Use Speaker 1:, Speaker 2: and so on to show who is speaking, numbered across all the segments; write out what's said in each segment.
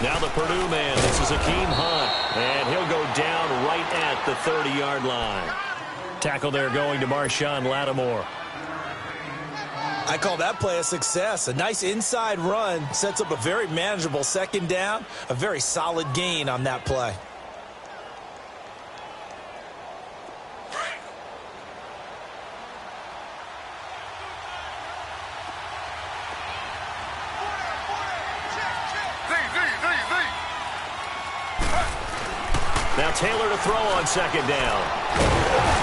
Speaker 1: Now the Purdue man, this is Akeem Hunt, and he'll go down right at the 30-yard line. Tackle there going to Marshawn Lattimore.
Speaker 2: I call that play a success. A nice inside run sets up a very manageable second down, a very solid gain on that play.
Speaker 1: Now Taylor to throw on second down.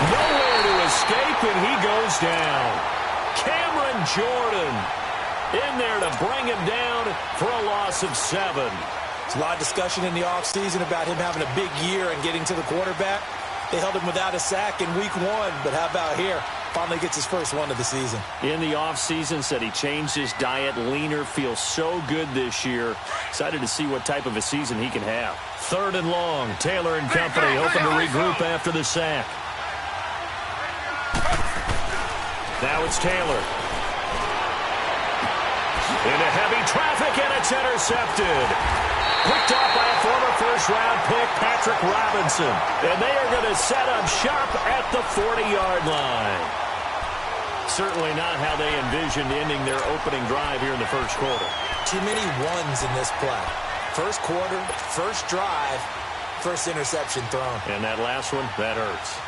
Speaker 1: Nowhere to escape, and he goes down. Cameron Jordan in there to bring him down for a loss of 7.
Speaker 2: There's a lot of discussion in the offseason about him having a big year and getting to the quarterback. They held him without a sack in week 1, but how about here? Finally gets his first one of the season.
Speaker 1: In the offseason, said he changed his diet, leaner, feels so good this year. Excited to see what type of a season he can have. 3rd and long, Taylor and company hoping to regroup after the sack. Now it's Taylor. Into heavy traffic, and it's intercepted. Picked off by a former first-round pick, Patrick Robinson. And they are going to set up shop at the 40-yard line. Certainly not how they envisioned ending their opening drive here in the first quarter.
Speaker 2: Too many ones in this play. First quarter, first drive, first interception thrown.
Speaker 1: And that last one, that hurts.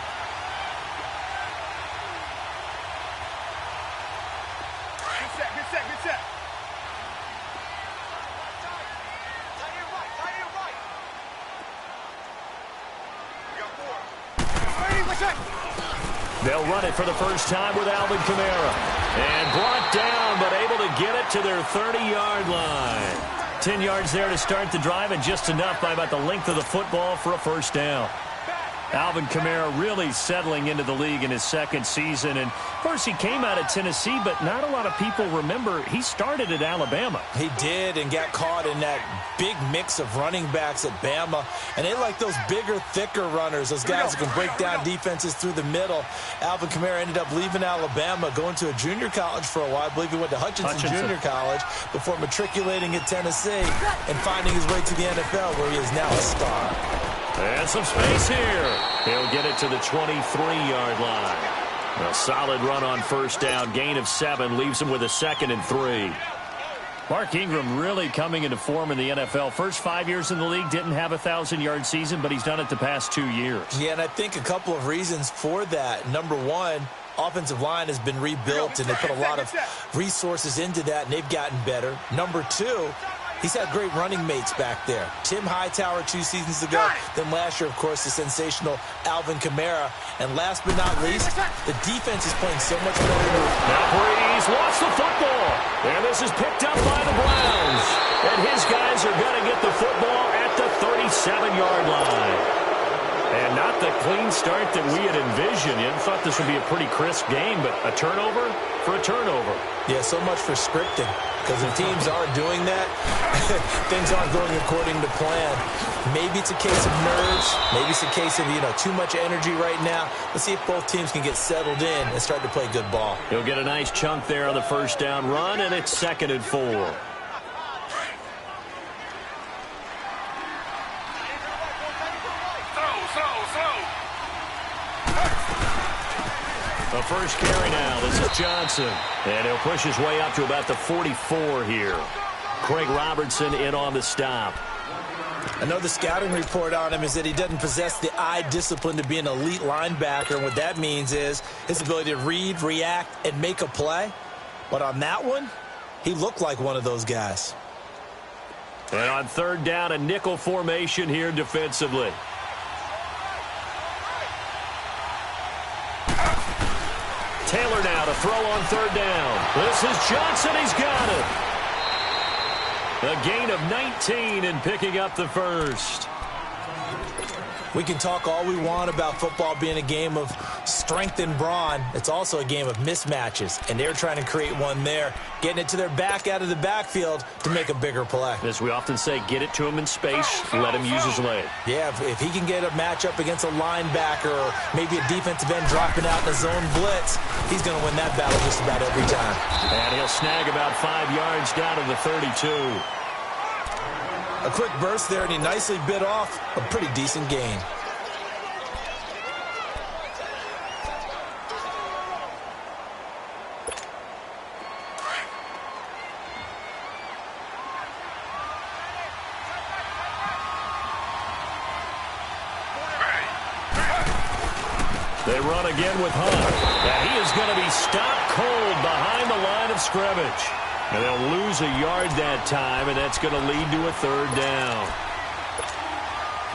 Speaker 3: Good set.
Speaker 1: They'll run it for the first time with Alvin Kamara. And brought down, but able to get it to their 30-yard line. 10 yards there to start the drive, and just enough by about the length of the football for a first down. Alvin Kamara really settling into the league in his second season. And, of course, he came out of Tennessee, but not a lot of people remember he started at Alabama.
Speaker 2: He did, and got caught in that big mix of running backs at Bama. And they like those bigger, thicker runners, those guys who can break down defenses through the middle. Alvin Kamara ended up leaving Alabama, going to a junior college for a while. I believe he went to Hutchinson Junior College before matriculating at Tennessee and finding his way to the NFL, where he is now a star.
Speaker 1: And some space here. He'll get it to the 23-yard line. A solid run on first down. Gain of 7 leaves him with a 2nd and 3. Mark Ingram really coming into form in the NFL. First 5 years in the league, didn't have a 1,000-yard season, but he's done it the past 2 years.
Speaker 2: Yeah, and I think a couple of reasons for that. Number one, offensive line has been rebuilt, and they put a lot of resources into that, and they've gotten better. Number two, he's had great running mates back there. Tim Hightower 2 seasons ago. Then last year, of course, the sensational Alvin Kamara. And last but not least, the defense is playing so much better.
Speaker 1: Now Breeze lost the football. And this is picked up by the Browns. And his guys are going to get the football at the 37-yard line. And not the clean start that we had envisioned. You thought this would be a pretty crisp game, but a turnover for a turnover.
Speaker 2: Yeah, so much for scripting. Because if teams aren't doing that, things aren't going according to plan. Maybe it's a case of nerves. Maybe it's a case of, too much energy right now. Let's see if both teams can get settled in and start to play good ball.
Speaker 1: He'll get a nice chunk there on the first down run, and it's 2nd and 4. The first carry now. This is Johnson. And he'll push his way up to about the 44 here. Craig Robertson in on the stop.
Speaker 2: I know the scouting report on him is that he doesn't possess the eye discipline to be an elite linebacker. And what that means is his ability to read, react, and make a play. But on that one, he looked like one of those guys.
Speaker 1: And on 3rd down, a nickel formation here defensively. Taylor now to throw on 3rd down. This is Johnson. He's got it. A gain of 19 and picking up the first.
Speaker 2: We can talk all we want about football being a game of strength and brawn. It's also a game of mismatches, and they're trying to create one there, getting it to their back out of the backfield to make a bigger play.
Speaker 1: As we often say, get it to him in space, let him use his leg.
Speaker 2: Yeah, if he can get a matchup against a linebacker or maybe a defensive end dropping out in a zone blitz, he's going to win that battle just about every time.
Speaker 1: And he'll snag about 5 yards down to the 32.
Speaker 2: A quick burst there, and he nicely bit off a pretty decent gain.
Speaker 1: They run again with Hunt. And he is going to be stopped cold behind the line of scrimmage. And they'll lose a yard that time, and that's going to lead to a third down.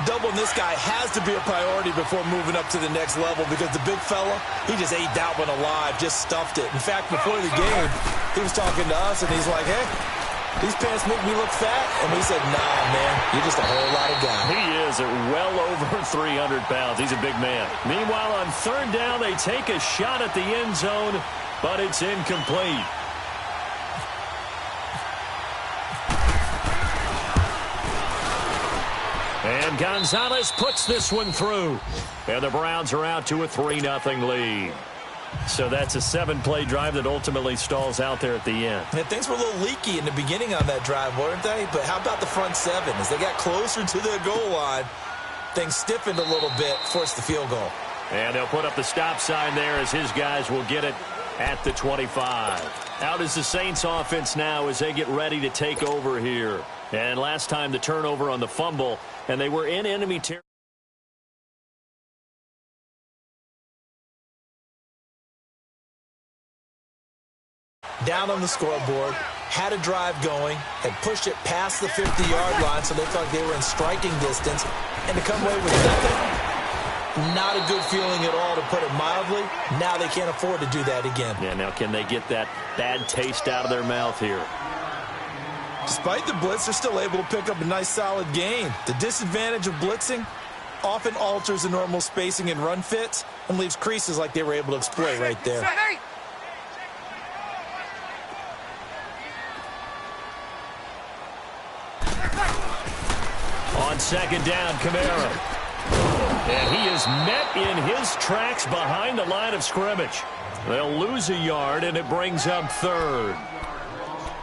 Speaker 2: Doubling this guy has to be a priority before moving up to the next level because the big fella, he just ate that one alive, just stuffed it. In fact, before the game, he was talking to us, and he's like, hey, these pants make me look fat. And we said, nah, man, you're just a whole lot of guy.
Speaker 1: He is at well over 300 pounds. He's a big man. Meanwhile, on third down, they take a shot at the end zone, but it's incomplete. And Gonzalez puts this one through. And the Browns are out to a 3-0 lead. So that's a 7-play drive that ultimately stalls out there at the end.
Speaker 2: And things were a little leaky in the beginning on that drive, weren't they? But how about the front seven? As they got closer to their goal line, things stiffened a little bit, forced the field goal.
Speaker 1: And they'll put up the stop sign there as his guys will get it at the 25. Out is the Saints offense now as they get ready to take over here. And last time the turnover on the fumble, and they were in enemy territory.
Speaker 2: Down on the scoreboard, had a drive going, had pushed it past the 50-yard line, so they felt like they were in striking distance, and to come away with nothing, not a good feeling at all, to put it mildly. Now they can't afford to do that again.
Speaker 1: Yeah, now can they get that bad taste out of their mouth here?
Speaker 2: Despite the blitz, they're still able to pick up a nice, solid gain. The disadvantage of blitzing often alters the normal spacing and run fits and leaves creases like they were able to exploit right there.
Speaker 1: On second down, Kamara. And he is met in his tracks behind the line of scrimmage. They'll lose a yard, and it brings up third.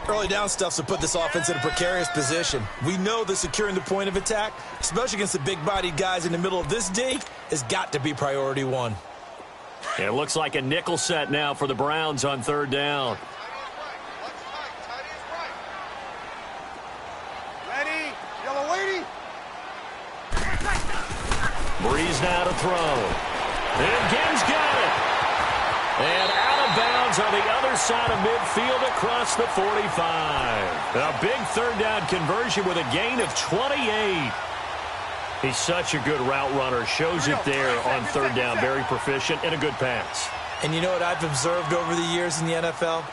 Speaker 2: Early down stuffs to put this offense in a precarious position. We know that securing the point of attack, especially against the big-bodied guys in the middle of this D, has got to be priority one.
Speaker 1: It looks like a nickel set now for the Browns on third down. Breeze now to throw. And Gibbs got it. And out of bounds on the other side of midfield across the 45. A big third down conversion with a gain of 28. He's such a good route runner. Shows it there on third down. Very proficient and a good pass.
Speaker 2: And you know what I've observed over the years in the NFL?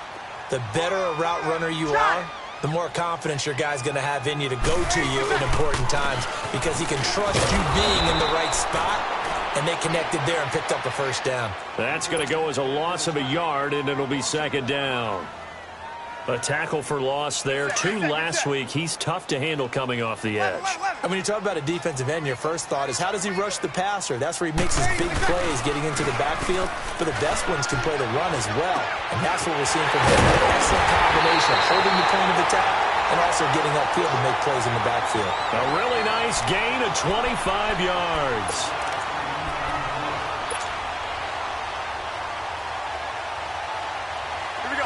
Speaker 2: The better a route runner you are, the more confidence your guy's going to have in you to go to you in important times because he can trust you being in the right spot, and they connected there and picked up the first down.
Speaker 1: That's going to go as a loss of a yard, and it'll be second down. A tackle for loss there. 2 last week. He's tough to handle coming off the edge.
Speaker 2: And when you talk about a defensive end, your first thought is how does he rush the passer? That's where he makes his big plays getting into the backfield. But the best ones can play the run as well. And that's what we're seeing from him. An excellent combination of holding the point of attack and also getting upfield to make plays in the backfield.
Speaker 1: A really nice gain of 25 yards.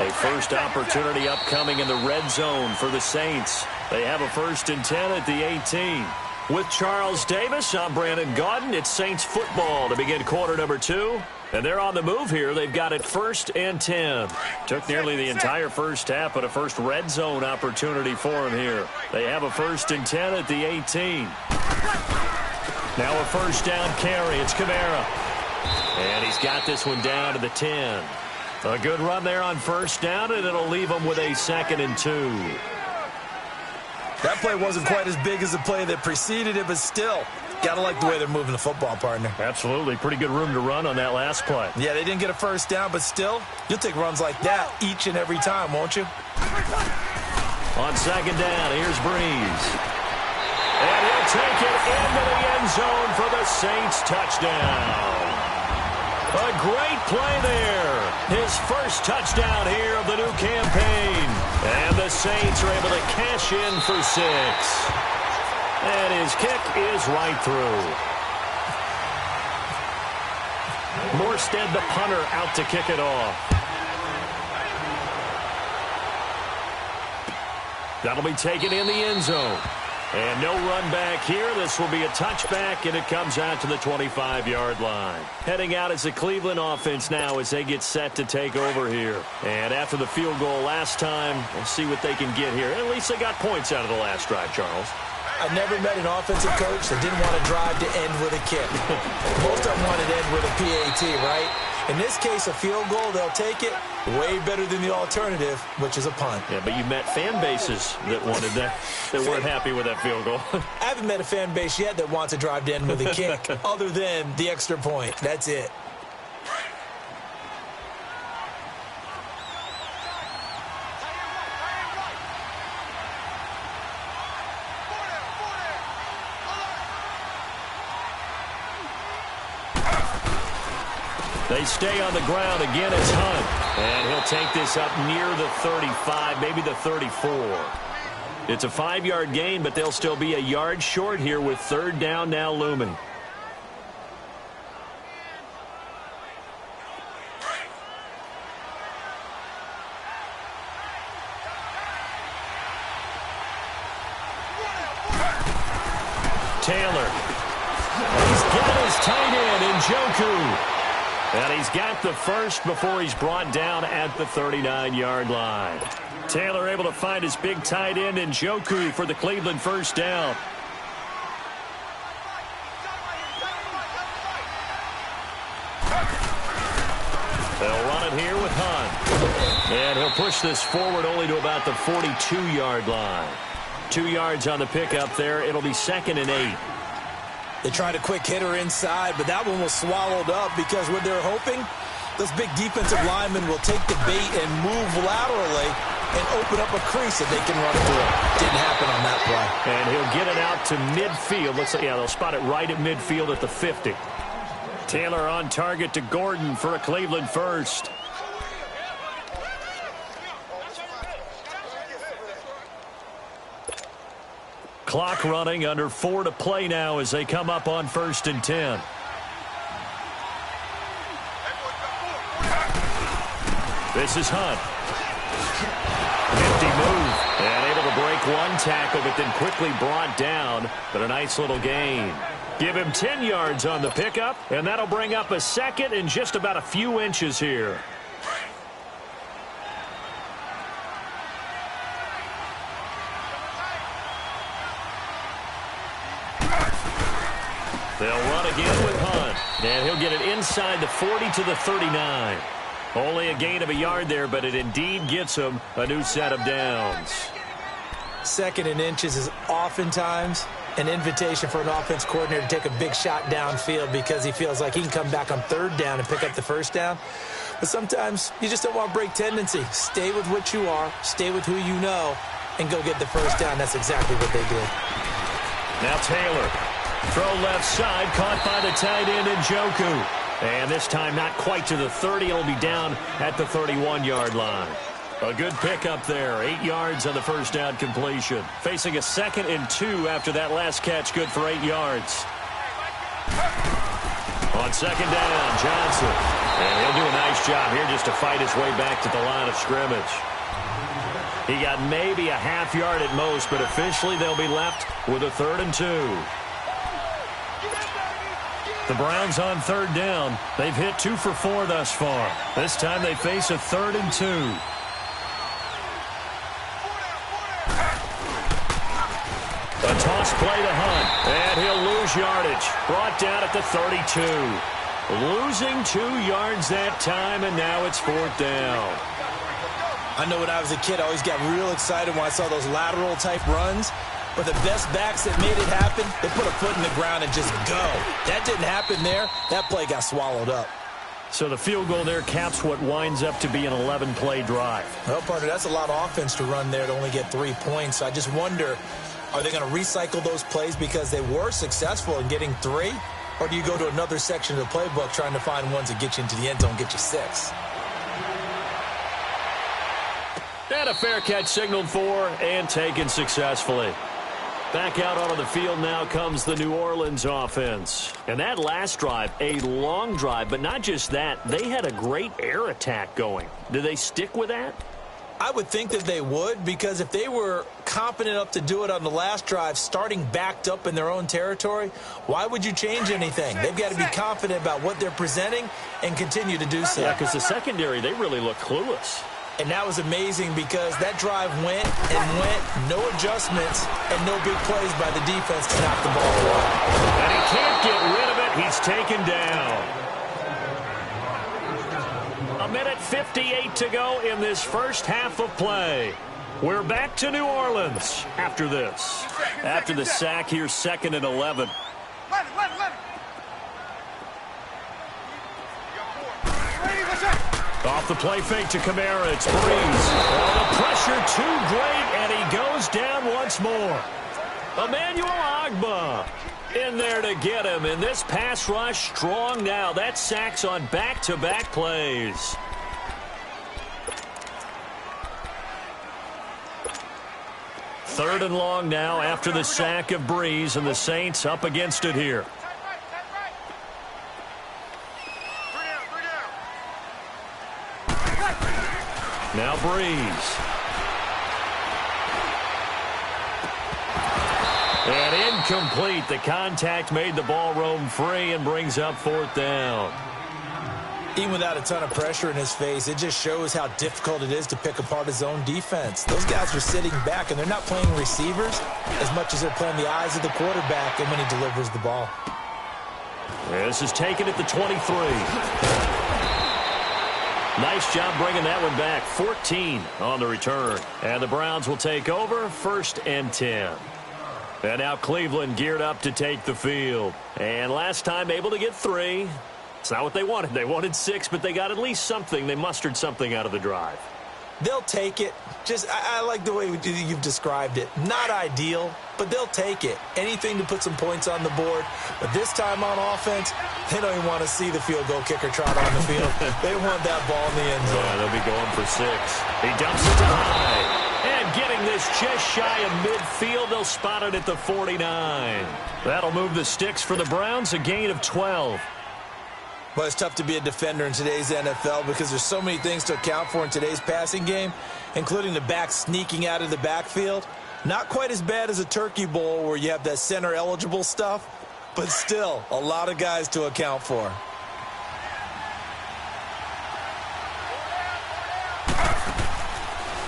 Speaker 1: A first opportunity upcoming in the red zone for the Saints. They have a 1st and 10 at the 18. With Charles Davis, I'm Brandon Gaudin. It's Saints football to begin quarter number 2. And they're on the move here. They've got it 1st and 10. Took nearly the entire first half, but a first red zone opportunity for them here. They have a 1st and 10 at the 18. Now a first down carry. It's Kamara. And he's got this one down to the 10. A good run there on first down, and it'll leave them with a 2nd and 2.
Speaker 2: That play wasn't quite as big as the play that preceded it, but still, gotta like the way they're moving the football, partner.
Speaker 1: Absolutely. Pretty good room to run on that last play.
Speaker 2: Yeah, they didn't get a first down, but still, you'll take runs like that each and every time, won't you?
Speaker 1: On second down, here's Breeze. And he'll take it into the end zone for the Saints touchdown. A great play there. His first touchdown here of the new campaign. And the Saints are able to cash in for 6. And his kick is right through. Morstead, the punter, out to kick it off. That'll be taken in the end zone. And no run back here. This will be a touchback, and it comes out to the 25-yard line. Heading out as the Cleveland offense now as they get set to take over here. And after the field goal last time, we'll see what they can get here. At least they got points out of the last drive, Charles.
Speaker 2: I never met an offensive coach that didn't want to drive to end with a kick. Most of them wanted to end with a PAT, right? In this case, a field goal, they'll take it. Way better than the alternative, which is a punt.
Speaker 1: Yeah, but you met fan bases that wanted that, that weren't happy with that field goal.
Speaker 2: I haven't met a fan base yet that wants to drive to end with a kick other than the extra point. That's it.
Speaker 1: They stay on the ground. Again, it's Hunt. And he'll take this up near the 35, maybe the 34. It's a 5-yard gain, but they'll still be a yard short here with third down now looming. Taylor. He's got his tight end, Njoku. And he's got the first before he's brought down at the 39-yard line. Taylor able to find his big tight end, Njoku, for the Cleveland first down. They'll run it here with Hunt. And he'll push this forward only to about the 42-yard line. 2 yards on the pickup there. It'll be 2nd and 8.
Speaker 2: They tried a quick hitter inside, but that one was swallowed up because what they're hoping, those big defensive linemen will take the bait and move laterally and open up a crease that they can run through. Didn't happen on that play.
Speaker 1: And he'll get it out to midfield. Looks like, yeah, they'll spot it right at midfield at the 50. Taylor on target to Gordon for a Cleveland first. Clock running, under 4 to play now as they come up on 1st and 10. This is Hunt. Nifty move. And able to break one tackle, but then quickly brought down. But a nice little gain. Give him 10 yards on the pickup, and that'll bring up a 2nd and just about a few inches here. They'll run again with Hunt. And he'll get it inside the 40 to the 39. Only a gain of a yard there, but it indeed gets him a new set of downs.
Speaker 2: 2nd and inches is oftentimes an invitation for an offense coordinator to take a big shot downfield because he feels like he can come back on 3rd down and pick up the 1st down. But sometimes you just don't want to break tendency. Stay with what you are, stay with who you know, and go get the 1st down. That's exactly what they did.
Speaker 1: Now Taylor. Throw left side, caught by the tight end, Njoku. And this time not quite to the 30. It'll be down at the 31-yard line. A good pickup there. 8 yards on the first down completion. Facing a 2nd and 2 after that last catch. Good for 8 yards. On 2nd down, Johnson. And he'll do a nice job here just to fight his way back to the line of scrimmage. He got maybe a half yard at most, but officially they'll be left with a 3rd and 2. The Browns on 3rd down. They've hit 2 for 4 thus far. This time they face a 3rd and 2. A toss play to Hunt, and he'll lose yardage. Brought down at the 32. Losing 2 yards that time, and now it's 4th down.
Speaker 2: I know when I was a kid, I always got real excited when I saw those lateral-type runs. But the best backs that made it happen, they put a foot in the ground and just go. That didn't happen there. That play got swallowed up.
Speaker 1: So the field goal there caps what winds up to be an 11-play drive.
Speaker 2: Well, partner, that's a lot of offense to run there to only get 3 points. So I just wonder, are they going to recycle those plays because they were successful in getting 3? Or do you go to another section of the playbook trying to find ones that get you into the end zone, get you 6?
Speaker 1: And a fair catch signaled for and taken successfully. Back out onto the field now comes the New Orleans offense. And that last drive, a long drive, but not just that. They had a great air attack going. Do they stick with that?
Speaker 2: I would think that they would, because if they were competent enough to do it on the last drive, starting backed up in their own territory, why would you change anything? They've got to be confident about what they're presenting and continue to do so.
Speaker 1: Yeah, because the secondary, they really look clueless.
Speaker 2: And that was amazing because that drive went and went, no adjustments, and no big plays by the defense to knock the ball away.
Speaker 1: And he can't get rid of it. He's taken down. A minute 58 to go in this first half of play. We're back to New Orleans after this. After the sack, here's 2nd and 11. Off the play fake to Kamara, it's Breeze. Oh, the pressure too great, and he goes down once more. Emmanuel Ogbah in there to get him, and this pass rush strong now. That sacks on back-to-back plays. Third and long now after the sack of Breeze, and the Saints up against it here. Now Breeze. And incomplete. The contact made the ball roam free and brings up 4th down.
Speaker 2: Even without a ton of pressure in his face, it just shows how difficult it is to pick apart his own defense. Those guys are sitting back, and they're not playing receivers as much as they're playing the eyes of the quarterback and when he delivers the ball.
Speaker 1: This is taken at the 23. Nice job bringing that one back. 14 on the return. And the Browns will take over 1st and 10. And now Cleveland geared up to take the field. And last time able to get 3. It's not what they wanted. They wanted 6, but they got at least something. They mustered something out of the drive.
Speaker 2: They'll take it. I like the way you've described it. Not ideal, but they'll take it. Anything to put some points on the board. But this time on offense, they don't even want to see the field goal kicker trot on the field. They want that ball in the end zone.
Speaker 1: Yeah, they'll be going for 6. He dumps it to high. And getting this just shy of midfield, they'll spot it at the 49. That'll move the sticks for the Browns, a gain of 12.
Speaker 2: Well, it's tough to be a defender in today's NFL because there's so many things to account for in today's passing game, including the back sneaking out of the backfield. Not quite as bad as a turkey bowl where you have that center-eligible stuff, but still a lot of guys to account for.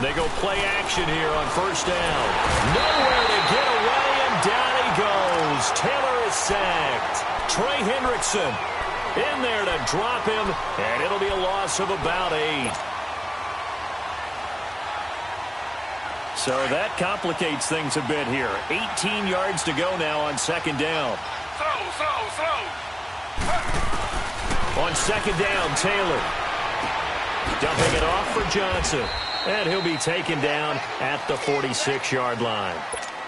Speaker 1: They go play action here on 1st down. Nowhere to get away, and down he goes. Taylor is sacked. Trey Hendrickson in there to drop him, and it'll be a loss of about 8. So that complicates things a bit here. 18 yards to go now on 2nd down. On 2nd down, Taylor. Dumping it off for Johnson. And he'll be taken down at the 46-yard line.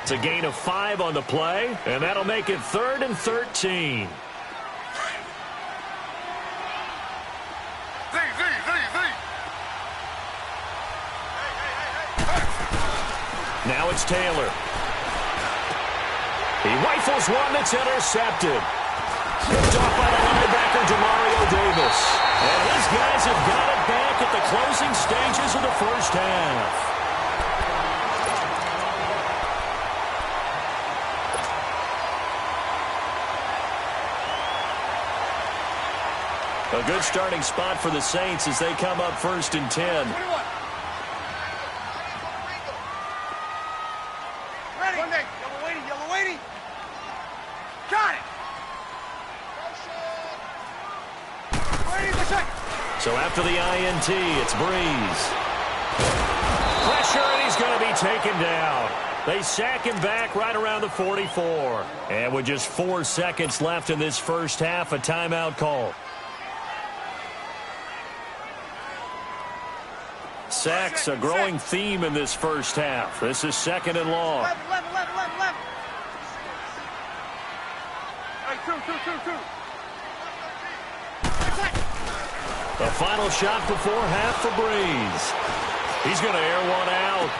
Speaker 1: It's a gain of 5 on the play, and that'll make it 3rd and 13. Now it's Taylor. He rifles one that's intercepted. Picked off by the linebacker, Demario Davis. And his guys have got it back at the closing stages of the first half. A good starting spot for the Saints as they come up 1st and 10. So after the INT, it's Breeze. Pressure, and he's going to be taken down. They sack him back right around the 44. And with just 4 seconds left in this first half, a timeout call. Sacks, a growing theme in this first half. This is 2nd and long. The final shot before half for Breeze. He's going to air one out.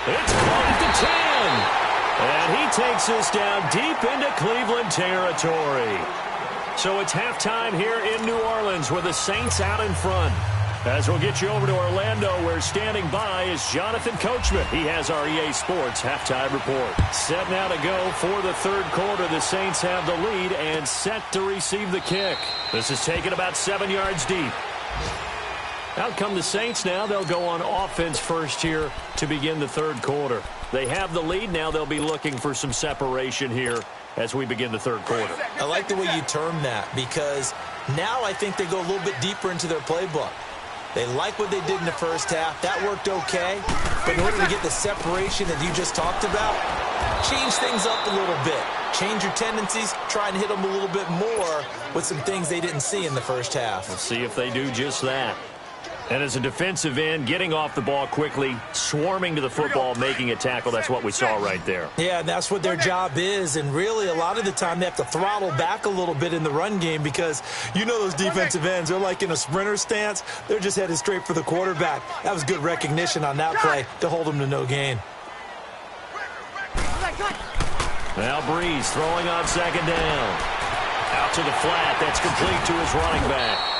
Speaker 1: It's caught at the 10. And he takes us down deep into Cleveland territory. So it's halftime here in New Orleans with the Saints out in front. As we'll get you over to Orlando, where standing by is Jonathan Coachman. He has our EA Sports halftime report. Set now to go for the third quarter. The Saints have the lead and set to receive the kick. This is taken about 7 yards deep. Out come the Saints now. They'll go on offense first here to begin the third quarter. They have the lead. Now they'll be looking for some separation here as we begin the third quarter.
Speaker 2: I like the way you term that, because now I think they go a little bit deeper into their playbook. They like what they did in the first half. That worked okay. But in order to get the separation that you just talked about, change things up a little bit. Change your tendencies. Try and hit them a little bit more with some things they didn't see in the first half.
Speaker 1: We'll see if they do just that. And as a defensive end, getting off the ball quickly, swarming to the football, making a tackle, that's what we saw right there.
Speaker 2: Yeah, and that's what their job is. And really, a lot of the time, they have to throttle back a little bit in the run game, because you know those defensive ends, they're like in a sprinter stance. They're just headed straight for the quarterback. That was good recognition on that play to hold them to no gain.
Speaker 1: Now Breeze throwing on second down. Out to the flat. That's complete to his running back.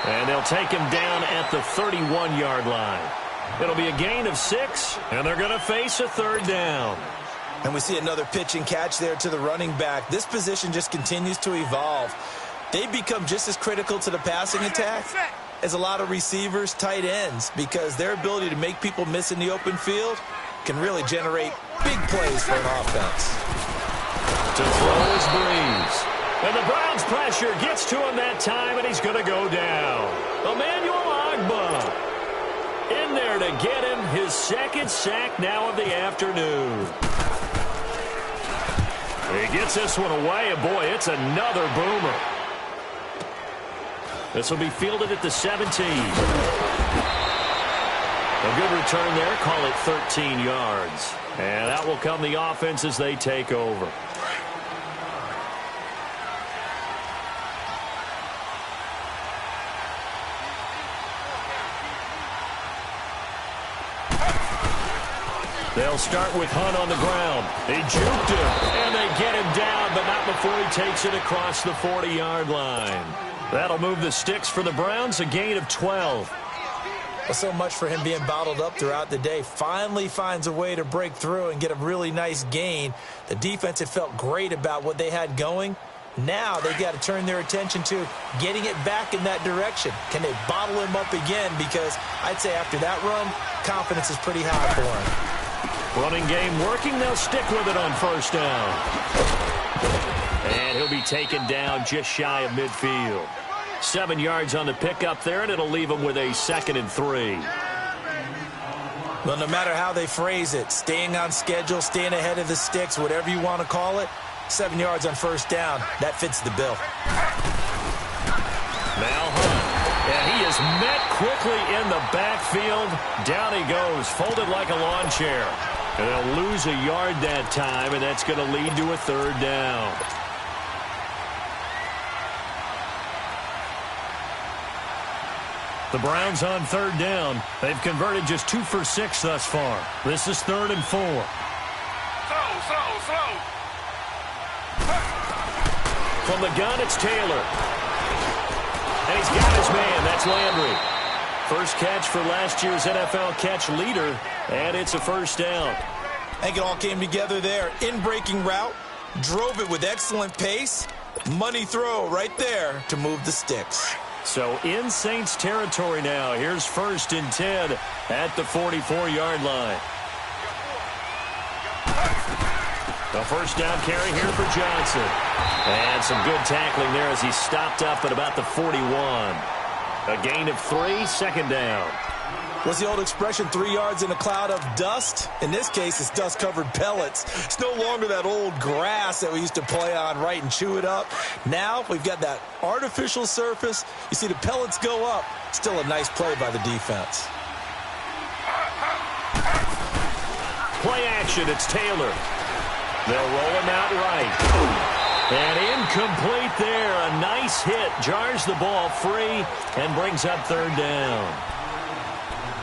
Speaker 1: And they'll take him down at the 31-yard line. It'll be a gain of 6, and they're going to face a third down.
Speaker 2: And we see another pitch and catch there to the running back. This position just continues to evolve. They become just as critical to the passing attack as a lot of receivers, tight ends, because their ability to make people miss in the open field can really generate big plays for an offense.
Speaker 1: To throw is Breeze. And the Browns' pressure gets to him that time, and he's going to go down. Emmanuel Ogbah in there to get him his second sack now of the afternoon. He gets this one away, and boy, it's another boomer. This will be fielded at the 17. A good return there, call it 13 yards. And out will come the offense as they take over. They'll start with Hunt on the ground. They juked him, and they get him down, but not before he takes it across the 40-yard line. That'll move the sticks for the Browns, a gain of 12.
Speaker 2: Well, so much for him being bottled up throughout the day. Finally finds a way to break through and get a really nice gain. The defense had felt great about what they had going. Now they've got to turn their attention to getting it back in that direction. Can they bottle him up again? Because I'd say after that run, confidence is pretty high for him.
Speaker 1: Running game working. They'll stick with it on first down. And he'll be taken down just shy of midfield. 7 yards on the pickup there, and it'll leave him with a 2nd and 3.
Speaker 2: Well, no matter how they phrase it, staying on schedule, staying ahead of the sticks, whatever you want to call it, 7 yards on first down, that fits the bill.
Speaker 1: Now Hunt, and he is met quickly in the backfield. Down he goes, folded like a lawn chair. And they'll lose a yard that time, and that's going to lead to a third down. The Browns on third down. They've converted just 2 for 6 thus far. This is 3rd and 4.
Speaker 3: Slow.
Speaker 1: From the gun, it's Taylor. And he's got his man. That's Landry. First catch for last year's NFL catch leader, and it's a first down.
Speaker 2: I think it all came together there. In-breaking route, drove it with excellent pace. Money throw right there to move the sticks.
Speaker 1: So in Saints territory now. Here's 1st and 10 at the 44-yard line. The first down carry here for Johnson. And some good tackling there as he stopped up at about the 41. A gain of 3, 2nd down.
Speaker 2: What's the old expression, 3 yards in a cloud of dust? In this case, it's dust-covered pellets. It's no longer that old grass that we used to play on, right, and chew it up. Now we've got that artificial surface. You see the pellets go up. Still a nice play by the defense.
Speaker 1: Play action, it's Taylor. They'll roll him out right. And incomplete there. A nice hit. Jars the ball free and brings up third down.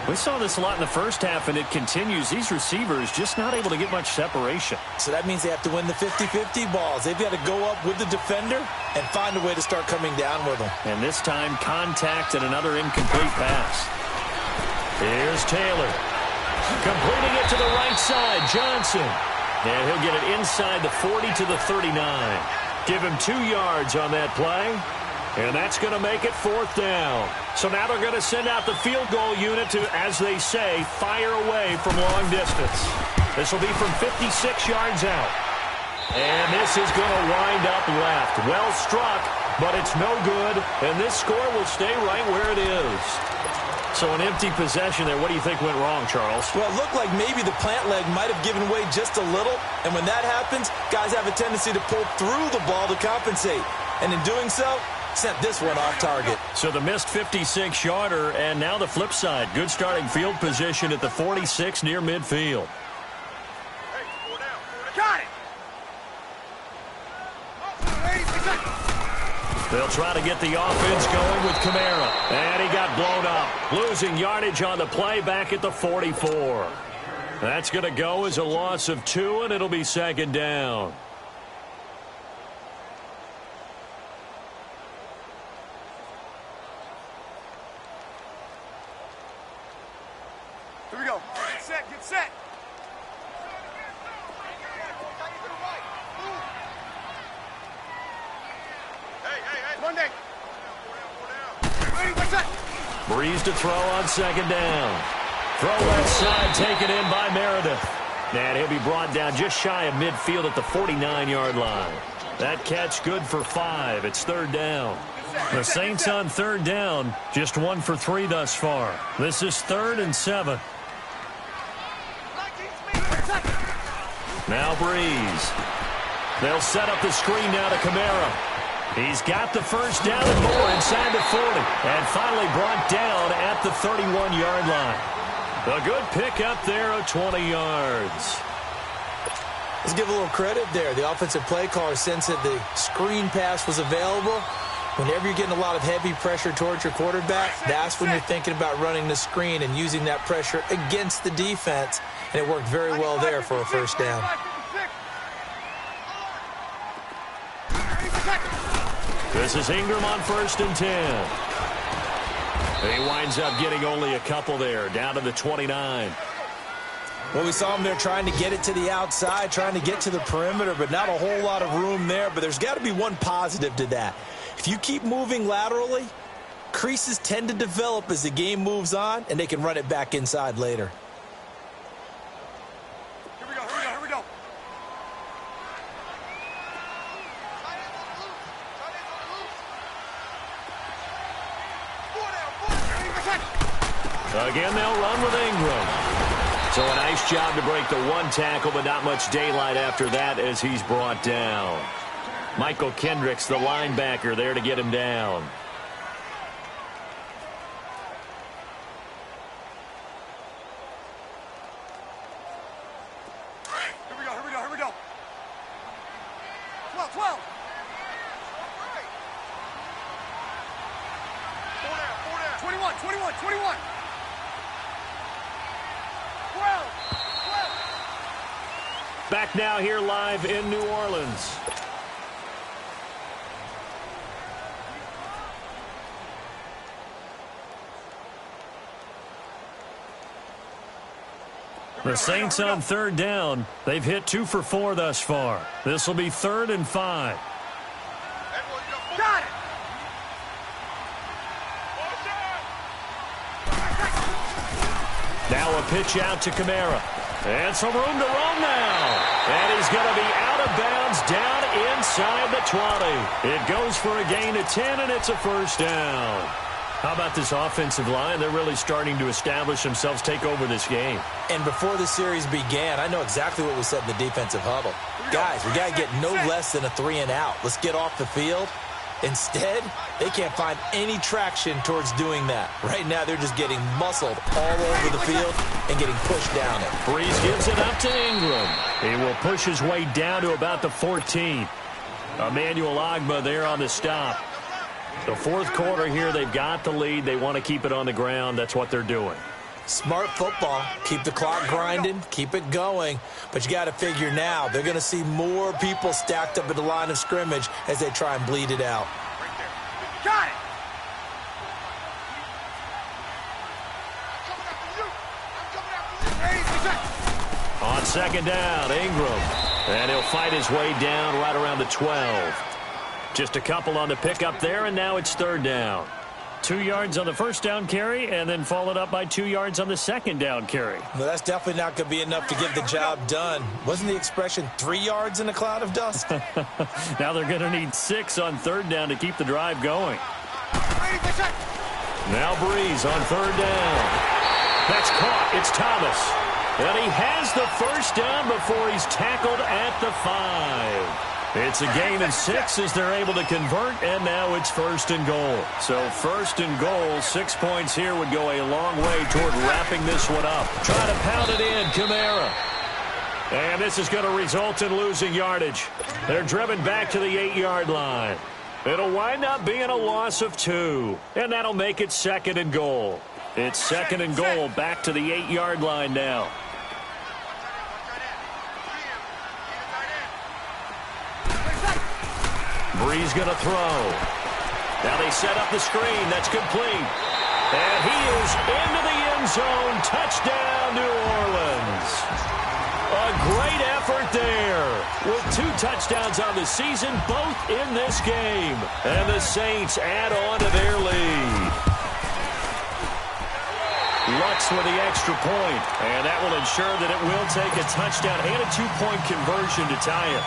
Speaker 1: We saw this a lot in the first half, and it continues. These receivers just not able to get much separation.
Speaker 2: So that means they have to win the 50-50 balls. They've got to go up with the defender and find a way to start coming down with them.
Speaker 1: And this time, contact and another incomplete pass. Here's Taylor. Completing it to the right side, Johnson. And he'll get it inside the 40 to the 39. Give him 2 yards on that play. And that's going to make it 4th down. So now they're going to send out the field goal unit to, as they say, fire away from long distance. This will be from 56 yards out. And this is going to wind up left. Well struck, but it's no good. And this score will stay right where it is. So an empty possession there. What do you think went wrong, Charles?
Speaker 2: Well, it looked like maybe the plant leg might have given way just a little. And when that happens, guys have a tendency to pull through the ball to compensate. And in doing so, sent this one off target.
Speaker 1: So the missed 56-yarder, and now the flip side. Good starting field position at the 46 near midfield.
Speaker 3: Hey, 4 down. Got it!
Speaker 1: They'll try to get the offense going with Kamara. And he got blown up. Losing yardage on the play back at the 44. That's going to go as a loss of 2, and it'll be 2nd down.
Speaker 3: Here we go. Get set, get set. Hey. Monday. Ready, what's that?
Speaker 1: Breeze to throw on 2nd down. Throw left side taken in by Meredith. And he'll be brought down just shy of midfield at the 49-yard line. That catch good for 5. It's 3rd down. The Saints on 3rd down, just 1 for 3 thus far. This is 3rd and 7. Now Breeze. They'll set up the screen now to Kamara. He's got the first down and more inside the 40. And finally brought down at the 31-yard line. A good pickup there of 20 yards.
Speaker 2: Let's give a little credit there. The offensive play caller sensed that the screen pass was available. Whenever you're getting a lot of heavy pressure towards your quarterback, that's when you're thinking about running the screen and using that pressure against the defense. And it worked very well there for a first down.
Speaker 1: This is Ingram on 1st and 10. He winds up getting only a couple there, down to the 29.
Speaker 2: Well, we saw him there trying to get it to the outside, trying to get to the perimeter, but not a whole lot of room there. But there's got to be one positive to that. If you keep moving laterally, creases tend to develop as the game moves on, and they can run it back inside later.
Speaker 3: Here we go.
Speaker 1: Again, they'll run with Ingram. So a nice job to break the 1 tackle, but not much daylight after that as he's brought down. Michael Kendricks, the linebacker, there to get him down.
Speaker 3: Here we go. 12. 4 down. 21. 12.
Speaker 1: Back now here live in New Orleans. The Saints on 3rd down. They've hit 2 for 4 thus far. This will be 3rd and 5.
Speaker 3: Got it.
Speaker 1: Now a pitch out to Kamara. And some room to roam now. And he's going to be out of bounds down inside the 20. It goes for a gain of 10, and it's a first down. How about this offensive line? They're really starting to establish themselves, take over this game.
Speaker 2: And before the series began, I know exactly what we said in the defensive huddle. Guys, we got to get no less than a 3 and out. Let's get off the field. Instead, they can't find any traction towards doing that. Right now, they're just getting muscled all over the field and getting pushed down it.
Speaker 1: Breeze gives it up to Ingram. He will push his way down to about the 14. Emmanuel Ogbah there on the stop. The 4th quarter here, they've got the lead. They want to keep it on the ground. That's what they're doing.
Speaker 2: Smart football. Keep the clock grinding, keep it going. But you got to figure now, they're going to see more people stacked up at the line of scrimmage as they try and bleed it out.
Speaker 3: Right there. Got it!
Speaker 1: On second down, Ingram. And he'll fight his way down right around the 12. Just a couple on the pickup there, and now it's third down. 2 yards on the first down carry, and then followed up by 2 yards on the second down carry.
Speaker 2: Well, that's definitely not going to be enough to get the job done. Wasn't the expression 3 yards in a cloud of dust?
Speaker 1: Now they're going to need 6 on third down to keep the drive going. Now Breeze on third down. That's caught. It's Thomas. And he has the first down before he's tackled at the 5. It's a gain of 6 as they're able to convert, and now it's first and goal. So first and goal, 6 points here would go a long way toward wrapping this one up. Try to pound it in, Kamara. And this is going to result in losing yardage. They're driven back to the 8-yard line. It'll wind up being a loss of 2, and that'll make it second and goal. It's second and goal, back to the 8-yard line now. Breeze going to throw. Now they set up the screen. That's complete. And he is into the end zone. Touchdown, New Orleans. A great effort there. With 2 touchdowns on the season, both in this game. And the Saints add on to their lead. Lutz with the extra point. And that will ensure that it will take a touchdown and a 2-point conversion to tie it.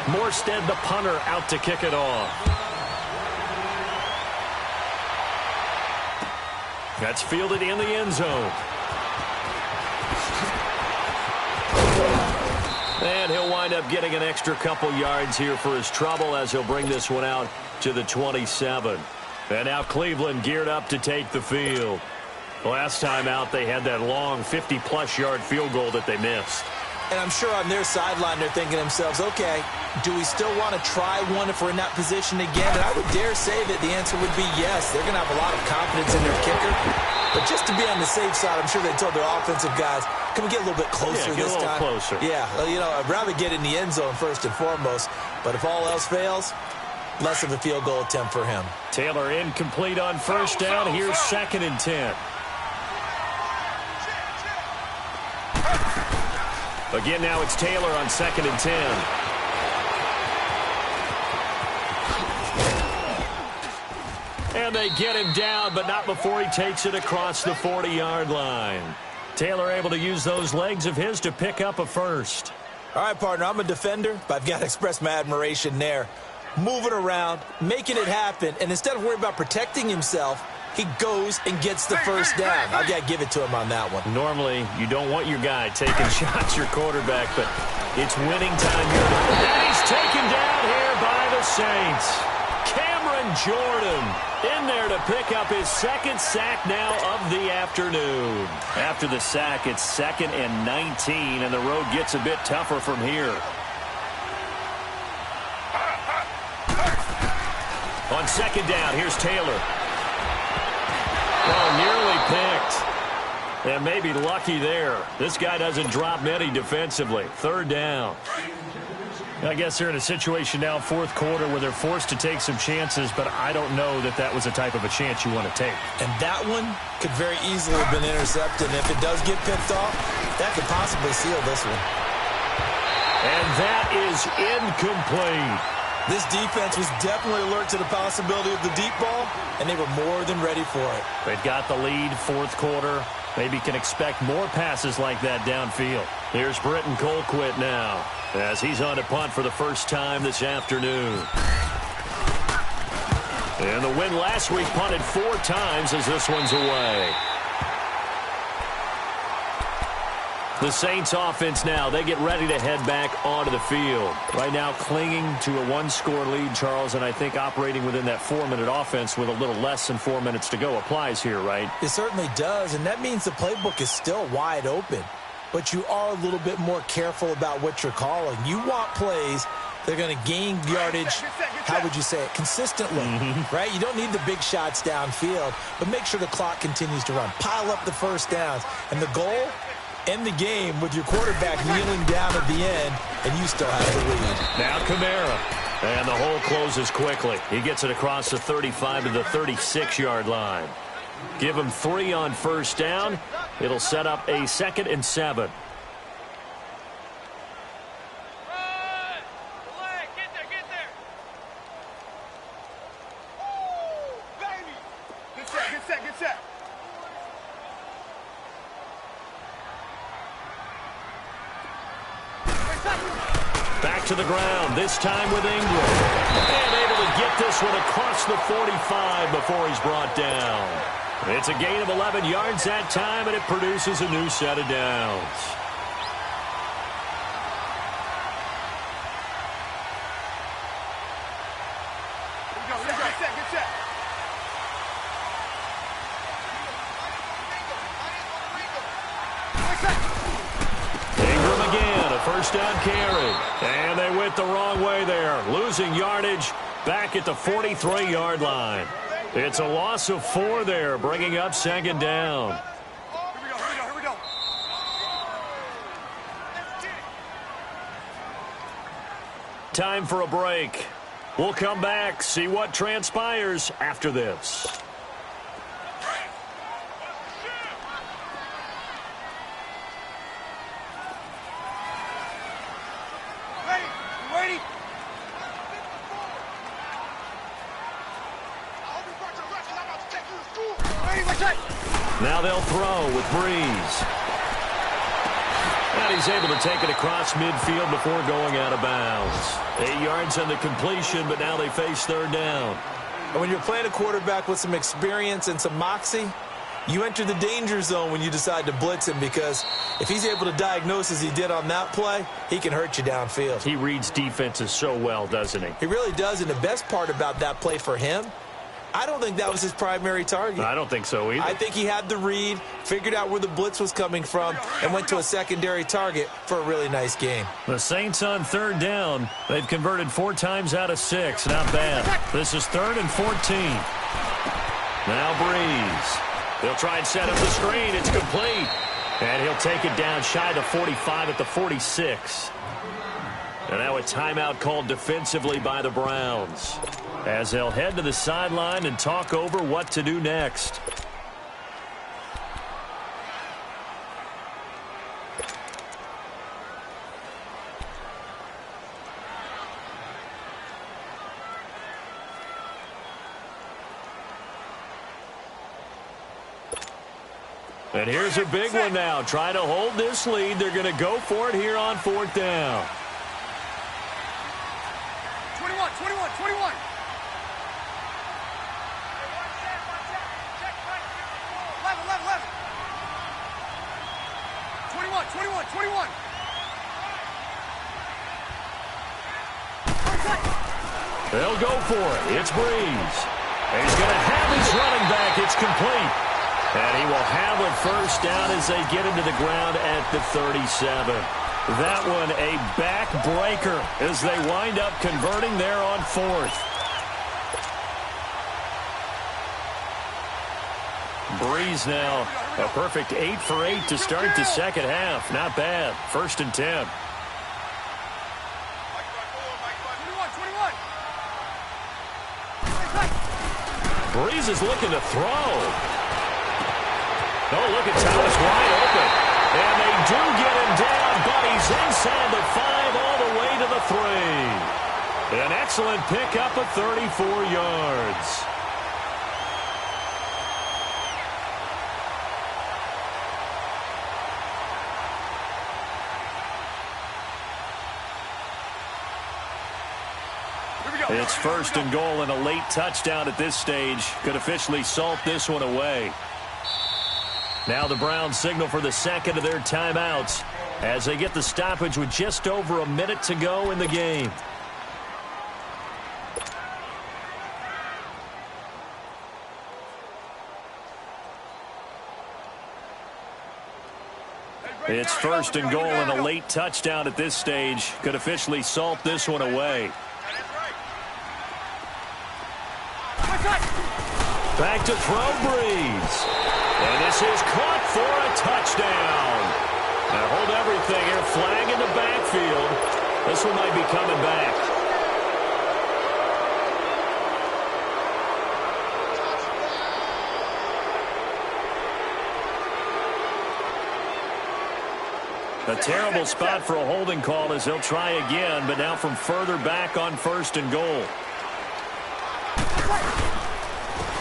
Speaker 1: Morstead, the punter, out to kick it off. That's fielded in the end zone. And he'll wind up getting an extra couple yards here for his trouble as he'll bring this one out to the 27. And now Cleveland geared up to take the field. Last time out, they had that long 50-plus yard field goal that they missed.
Speaker 2: And I'm sure on their sideline they're thinking to themselves, okay, do we still want to try one if we're in that position again? And I would dare say that the answer would be yes. They're going to have a lot of confidence in their kicker. But just to be on the safe side, I'm sure they told their offensive guys, can we get a little bit closer this time?
Speaker 1: Get a little closer.
Speaker 2: Yeah, well, you know, I'd rather get in the end zone first and foremost. But if all else fails, less of a field goal attempt for him.
Speaker 1: Taylor incomplete on first down. Here's second and 10. Again, now it's Taylor on second and 10. And they get him down, but not before he takes it across the 40-yard line. Taylor able to use those legs of his to pick up a first.
Speaker 2: All right, partner, I'm a defender, but I've got to express my admiration there. Moving around, making it happen, and instead of worrying about protecting himself, he goes and gets the first down. I've got to give it to him on that one.
Speaker 1: Normally, you don't want your guy taking shots, your quarterback, but it's winning time here. And he's taken down here by the Saints. Cameron Jordan in there to pick up his second sack now of the afternoon. After the sack, it's second and 19, and the road gets a bit tougher from here. On second down, here's Taylor. Oh, nearly picked. And maybe lucky there. This guy doesn't drop many defensively. Third down. I guess they're in a situation now, fourth quarter, where they're forced to take some chances, but I don't know that that was the type of a chance you want to take.
Speaker 2: And that one could very easily have been intercepted. And if it does get picked off, that could possibly seal this one.
Speaker 1: And that is incomplete.
Speaker 2: This defense was definitely alert to the possibility of the deep ball, and they were more than ready for it.
Speaker 1: They've got the lead, fourth quarter. Maybe can expect more passes like that downfield. Here's Britton Colquitt now, as he's on to punt for the first time this afternoon. And the win last week, punted 4 times as this one's away. The Saints offense now, they get ready to head back onto the field. Right now clinging to a 1-score lead, Charles, and I think operating within that 4-minute offense with a little less than 4 minutes to go applies here, right?
Speaker 2: It certainly does, and that means the playbook is still wide open. But you are a little bit more careful about what you're calling. You want plays They're going to gain yardage, how would you say it, consistently, right? You don't need the big shots downfield, but make sure the clock continues to run. Pile up the first downs. And the goal, end the game with your quarterback kneeling down at the end, and you still have the lead.
Speaker 1: Now Kamara. And the hole closes quickly. He gets it across the 35 to the 36-yard line. Give him 3 on first down. It'll set up a 2nd and 7.
Speaker 3: Get set.
Speaker 1: Back to the ground, this time with Ingram. And able to get this one across the 45 before he's brought down. It's a gain of 11 yards that time, and it produces a new set of downs.
Speaker 3: Get set.
Speaker 1: Ingram again, a first down carry. And they went the wrong way there, losing yardage back at the 43-yard line. It's a loss of 4 there, bringing up 2nd down.
Speaker 3: Here we go.
Speaker 1: Time for a break. We'll come back, see what transpires after this.
Speaker 3: Ready?
Speaker 1: Now they'll throw with Breeze. And he's able to take it across midfield before going out of bounds. 8 yards on the completion, but now they face 3rd down.
Speaker 2: And when you're playing a quarterback with some experience and some moxie, you enter the danger zone when you decide to blitz him, because if he's able to diagnose as he did on that play, he can hurt you downfield.
Speaker 1: He reads defenses so well, doesn't he?
Speaker 2: He really does, and the best part about that play for him, I don't think that was his primary target.
Speaker 1: I don't think so either.
Speaker 2: I think he had the read, figured out where the blitz was coming from, and went to a secondary target for a really nice game.
Speaker 1: The Saints on 3rd down. They've converted 4 times out of 6. Not bad. This is 3rd and 14. Now Breeze. He'll try and set up the screen. It's complete. And he'll take it down shy of the 45 at the 46. And now a timeout called defensively by the Browns, as they'll head to the sideline and talk over what to do next. And here's a big one now. Trying to hold this lead. They're going to go for it here on 4th down.
Speaker 3: 21. Level. 21.
Speaker 1: They'll go for it. It's Breeze. And he's going to have his running back. It's complete. And he will have a first down as they get into the ground at the 37. That one a backbreaker as they wind up converting there on 4th. Breeze now a perfect 8 for 8 to start the second half. Not bad. 1st and 10. Breeze is looking to throw. Oh, look at Thomas wide open. And they do get him down, but he's inside the 5 all the way to the 3. An excellent pickup of 34 yards. It's 1st and goal, and a late touchdown at this stage could officially salt this one away. Now the Browns signal for the 2nd of their timeouts as they get the stoppage with just over a minute to go in the game.
Speaker 3: Hey,
Speaker 1: It's first and goal, and a late touchdown at this stage could officially salt this one away. Back to throw, Breeze. And this is caught for a touchdown. Now hold everything here. Flag in the backfield. This one might be coming back. A terrible spot for a holding call as they'll try again, but now from further back on first and goal.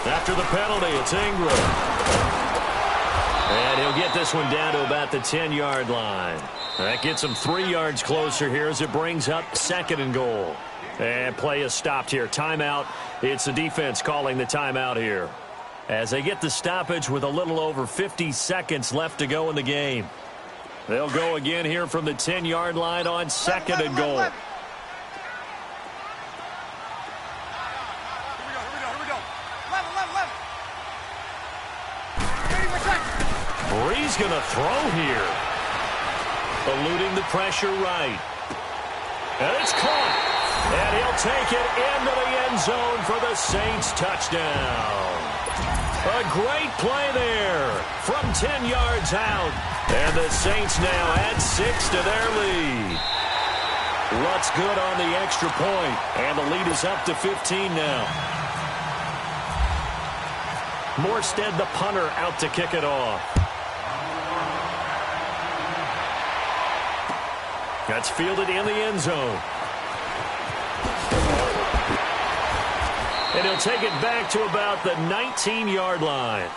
Speaker 1: After the penalty, it's Ingram. And he'll get this one down to about the 10-yard line. That gets him 3 yards closer here as it brings up second and goal. And play is stopped here. Timeout. It's the defense calling the timeout here, as they get the stoppage with a little over 50 seconds left to go in the game. They'll go again here from the 10-yard line on second and goal. Breeze going to throw here. Eluding the pressure right. And it's caught. And he'll take it into the end zone for the Saints touchdown. A great play there from 10 yards out. And the Saints now add 6 to their lead. What's good on the extra point? And the lead is up to 15 now. Morstead, the punter, out to kick it off. That's fielded in the end zone. And he'll take it back to about the 19-yard line.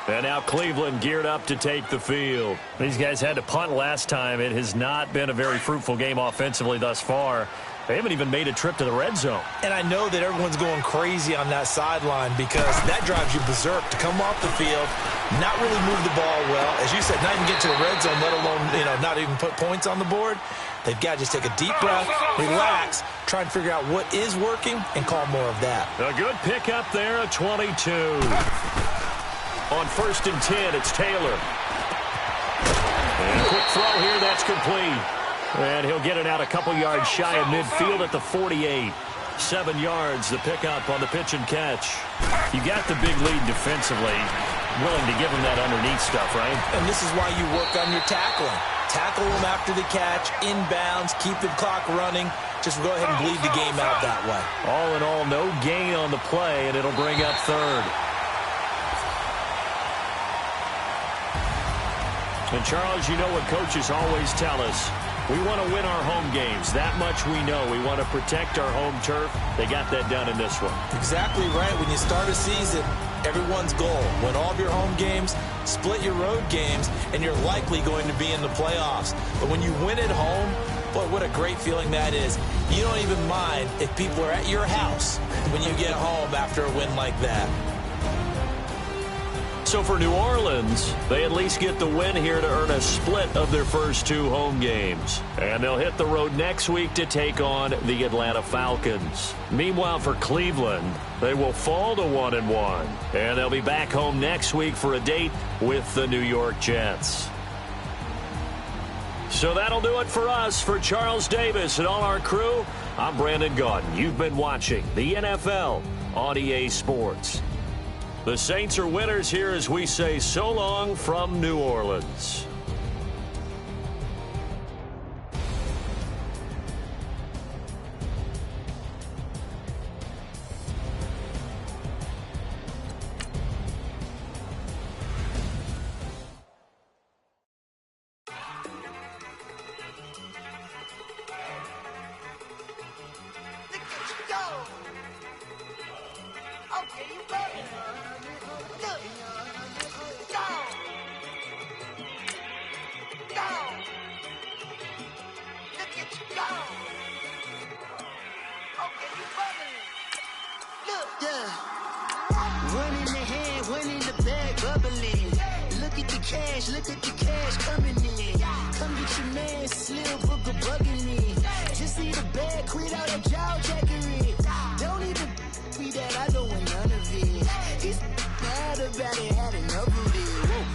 Speaker 1: And now Cleveland geared up to take the field. These guys had to punt last time. It has not been a very fruitful game offensively thus far. They haven't even made a trip to the red zone. And I know that everyone's going crazy on that sideline because that drives you berserk to come off the field, not really move the ball well. As you said, not even get to the red zone, let alone, not even put points on the board. They've got to just take a deep breath, relax, try and figure out what is working, and call more of that. A good pickup there at 22. On first and 10, it's Taylor. And a quick throw here, that's complete. And he'll get it out a couple yards shy of midfield at the 48. 7 yards, the pickup on the pitch and catch. You got the big lead defensively. Willing to give him that underneath stuff, right? And this is why you work on your tackling. Tackle him after the catch, inbounds, keep the clock running. Just go ahead and bleed the game out that way. All in all, no gain on the play, and it'll bring up third. And, Charles, you know what coaches always tell us. We want to win our home games. That much we know. We want to protect our home turf. They got that done in this one. Exactly right. When you start a season, everyone's goal, win all of your home games, split your road games, and you're likely going to be in the playoffs. But when you win at home, boy, what a great feeling that is. You don't even mind if people are at your house when you get home after a win like that. So for New Orleans, they at least get the win here to earn a split of their first 2 home games. And they'll hit the road next week to take on the Atlanta Falcons. Meanwhile, for Cleveland, they will fall to 1-1. And they'll be back home next week for a date with the New York Jets. So that'll do it for us. For Charles Davis and all our crew, I'm Brandon Gaudin. You've been watching the NFL on EA Sports. The Saints are winners here as we say so long from New Orleans.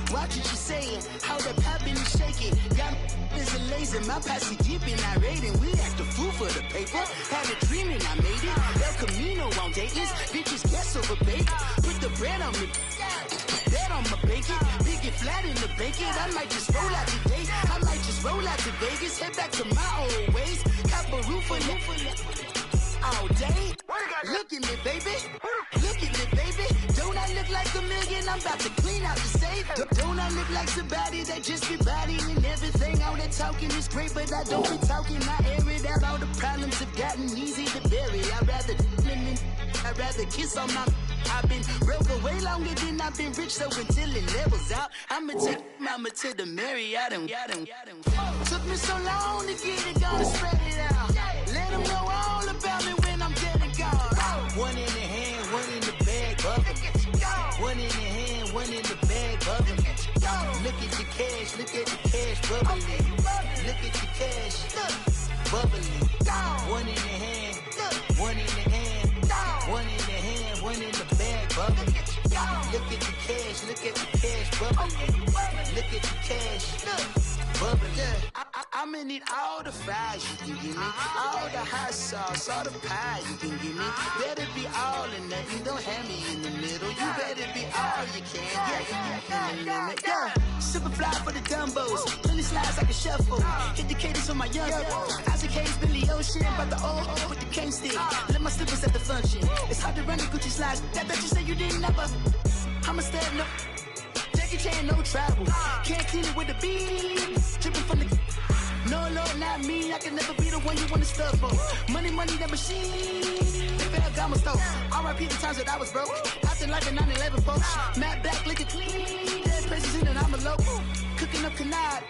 Speaker 4: Watch what you saying, how the poppin' and shaking. lazy, my posse deep and irate, and we act a fool for the paper. Had a dream and I made it. El Camino on Dayton's, bitches guess over bacon. Put the bread on me, bet on my bacon. Big it flat in the bacon. I might just roll out today. I might just roll out to Vegas, head back to my old ways. Cop a roof for all day. Look at me, baby. Look at me, baby. Don't I look like a million? I'm about to clean out the safe. Don't I look like somebody that just be bodying everything? All that talking is great, but I don't be talking. I air it out. All the problems have gotten easy to bury. I'd rather kiss on my. I've been broke for way longer than I've been rich, so until it levels out, I'ma take mama to the Marriott and took me so long to get it, gonna spread it out. Let them know all about me when I'm dead and gone. One in the hand, one in the bag, bubbling. One in the hand, one in the bag, bubbling. Look at the cash, look at the cash, bubbling. Look at the cash, bubbling. One in the hand, one in the hand, one in the hand, one in the bag, bubbling. Look at the cash, look at the cash, bubbling. Look at the cash, bubbling. I'ma need all the fries you can give me, all the hot sauce, all the pie you can give me. Better be all or nothing, don't have me in the middle. You better be all you can. Yeah. Super fly for the dumbos, plenty slides like a shuffle. Hit the cadence on my young Isaac Hayes, Billy Ocean, but the old with the cane stick. Let my slippers at the function. It's hard to run the Gucci slides. That bet you say you didn't never. I'ma stand up. Jackie Chan, no travel. Can't clean it with the beat. Dripping from the. No, Lord, not me. I can never be the one you want to stuff for. Money, that machine. Ferragamo stove. R.I.P. the times that I was broke. Acting like a 9/11 folks. Matte black, liquor clean. Dead places in an envelope. Cooking up canard.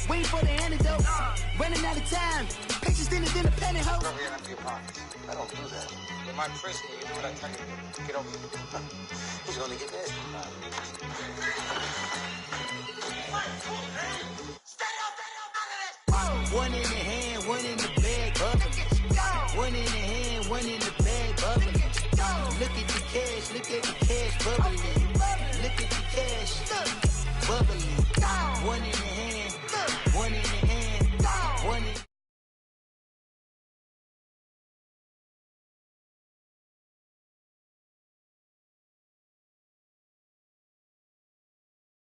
Speaker 4: Waiting for the antidote. Running out of time. Pictures thinner than a pantyhose.
Speaker 5: Bro, you're empty your pockets. I don't do that. In my prison, you do what I tell you to do. Get over here. He's gonna get nasty.
Speaker 4: One in the hand, one in the bag, bubbling. One in the hand, one in the bag, bubbling. Look at the cash, look at the cash, bubbling. Look at the cash, bubbling. One in the hand, one in the